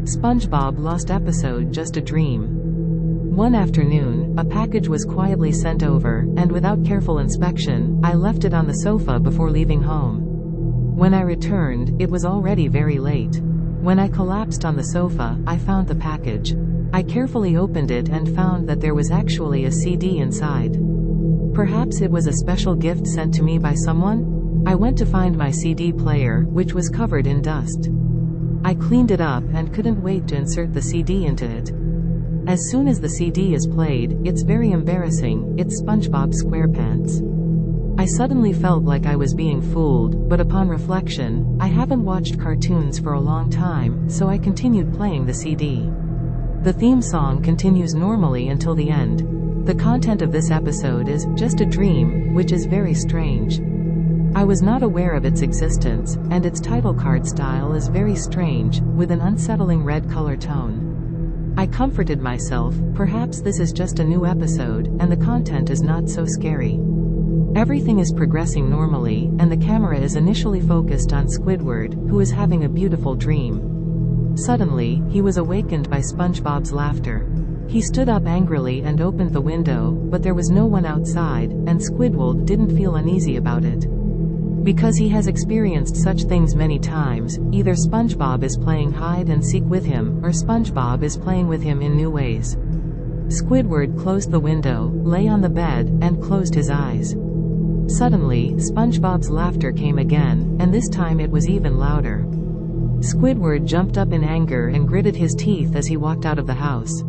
SpongeBob Lost episode Just a Dream. One afternoon, a package was quietly sent over, and without careful inspection, I left it on the sofa before leaving home. When I returned, it was already very late. When I collapsed on the sofa, I found the package. I carefully opened it and found that there was actually a CD inside. Perhaps it was a special gift sent to me by someone? I went to find my CD player, which was covered in dust. I cleaned it up and couldn't wait to insert the CD into it. As soon as the CD is played, it's very embarrassing. It's SpongeBob SquarePants. I suddenly felt like I was being fooled, but upon reflection, I haven't watched cartoons for a long time, so I continued playing the CD. The theme song continues normally until the end. The content of this episode is just a dream, which is very strange. I was not aware of its existence, and its title card style is very strange, with an unsettling red color tone. I comforted myself, perhaps this is just a new episode, and the content is not so scary. Everything is progressing normally, and the camera is initially focused on Squidward, who is having a beautiful dream. Suddenly, he was awakened by SpongeBob's laughter. He stood up angrily and opened the window, but there was no one outside, and Squidward didn't feel uneasy about it. Because he has experienced such things many times, either SpongeBob is playing hide and seek with him, or SpongeBob is playing with him in new ways. Squidward closed the window, lay on the bed, and closed his eyes. Suddenly, SpongeBob's laughter came again, and this time it was even louder. Squidward jumped up in anger and gritted his teeth as he walked out of the house.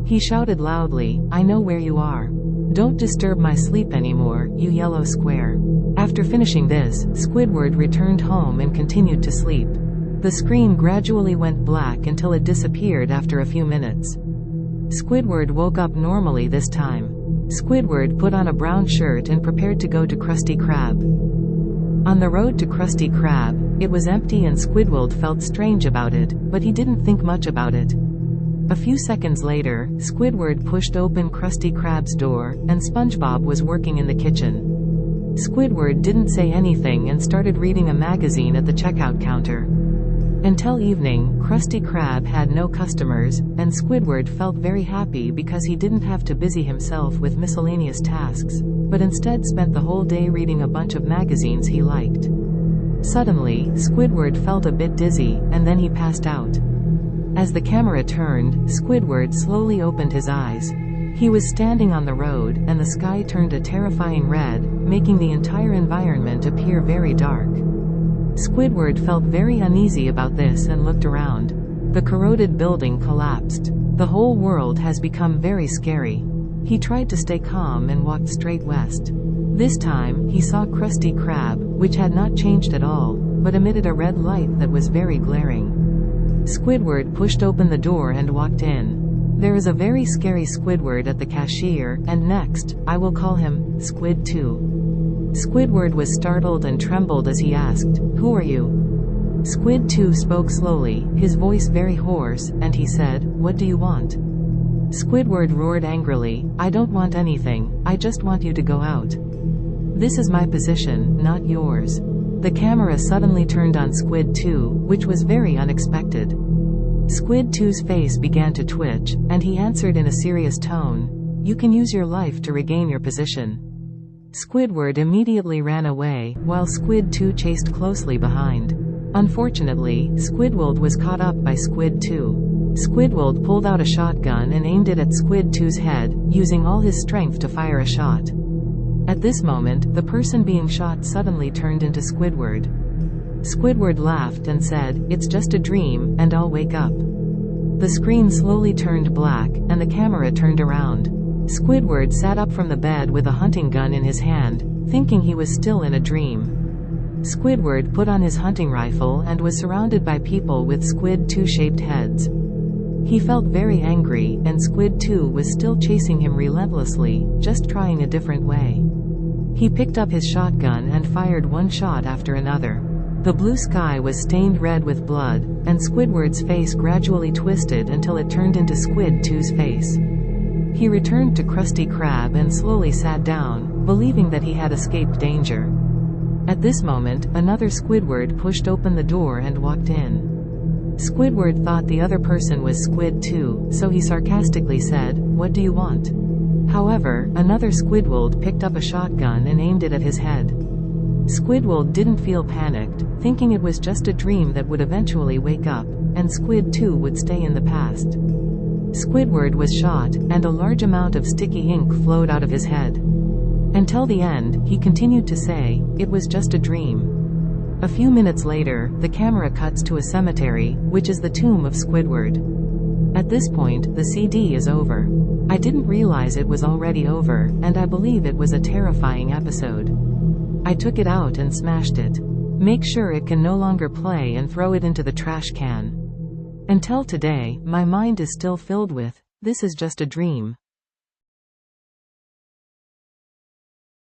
He shouted loudly, "I know where you are. Don't disturb my sleep anymore, you yellow square." After finishing this, Squidward returned home and continued to sleep. The screen gradually went black until it disappeared after a few minutes. Squidward woke up normally this time. Squidward put on a brown shirt and prepared to go to Krusty Krab. On the road to Krusty Krab, it was empty and Squidward felt strange about it, but he didn't think much about it. A few seconds later, Squidward pushed open Krusty Krab's door, and SpongeBob was working in the kitchen. Squidward didn't say anything and started reading a magazine at the checkout counter. Until evening, Krusty Krab had no customers, and Squidward felt very happy because he didn't have to busy himself with miscellaneous tasks, but instead spent the whole day reading a bunch of magazines he liked. Suddenly, Squidward felt a bit dizzy, and then he passed out. As the camera turned, Squidward slowly opened his eyes. He was standing on the road, and the sky turned a terrifying red, making the entire environment appear very dark. Squidward felt very uneasy about this and looked around. The corroded building collapsed. The whole world has become very scary. He tried to stay calm and walked straight west. This time, he saw Krusty Krab, which had not changed at all, but emitted a red light that was very glaring. Squidward pushed open the door and walked in. There is a very scary Squidward at the cashier, and next, I will call him Squid 2. Squidward was startled and trembled as he asked, "Who are you?" Squid 2 spoke slowly, his voice very hoarse, and he said, "What do you want?" Squidward roared angrily, "I don't want anything, I just want you to go out. This is my position, not yours." The camera suddenly turned on Squid 2, which was very unexpected. Squid 2's face began to twitch, and he answered in a serious tone, "You can use your life to regain your position." Squidward immediately ran away, while Squid 2 chased closely behind. Unfortunately, Squidward was caught up by Squid 2. Squidward pulled out a shotgun and aimed it at Squid 2's head, using all his strength to fire a shot. At this moment, the person being shot suddenly turned into Squidward. Squidward laughed and said, "It's just a dream, and I'll wake up." The screen slowly turned black, and the camera turned around. Squidward sat up from the bed with a hunting gun in his hand, thinking he was still in a dream. Squidward put on his hunting rifle and was surrounded by people with Squid 2-shaped heads. He felt very angry, and Squid 2 was still chasing him relentlessly, just trying a different way. He picked up his shotgun and fired one shot after another. The blue sky was stained red with blood, and Squidward's face gradually twisted until it turned into Squid 2's face. He returned to Krusty Krab and slowly sat down, believing that he had escaped danger. At this moment, another Squidward pushed open the door and walked in. Squidward thought the other person was Squid too, so he sarcastically said, "What do you want?" However, another Squidward picked up a shotgun and aimed it at his head. Squidward didn't feel panicked, thinking it was just a dream that would eventually wake up, and Squid too would stay in the past. Squidward was shot, and a large amount of sticky ink flowed out of his head. Until the end, he continued to say, "It was just a dream." A few minutes later, the camera cuts to a cemetery, which is the tomb of Squidward. At this point, the CD is over. I didn't realize it was already over, and I believe it was a terrifying episode. I took it out and smashed it. Make sure it can no longer play and throw it into the trash can. Until today, my mind is still filled with, "This is just a dream."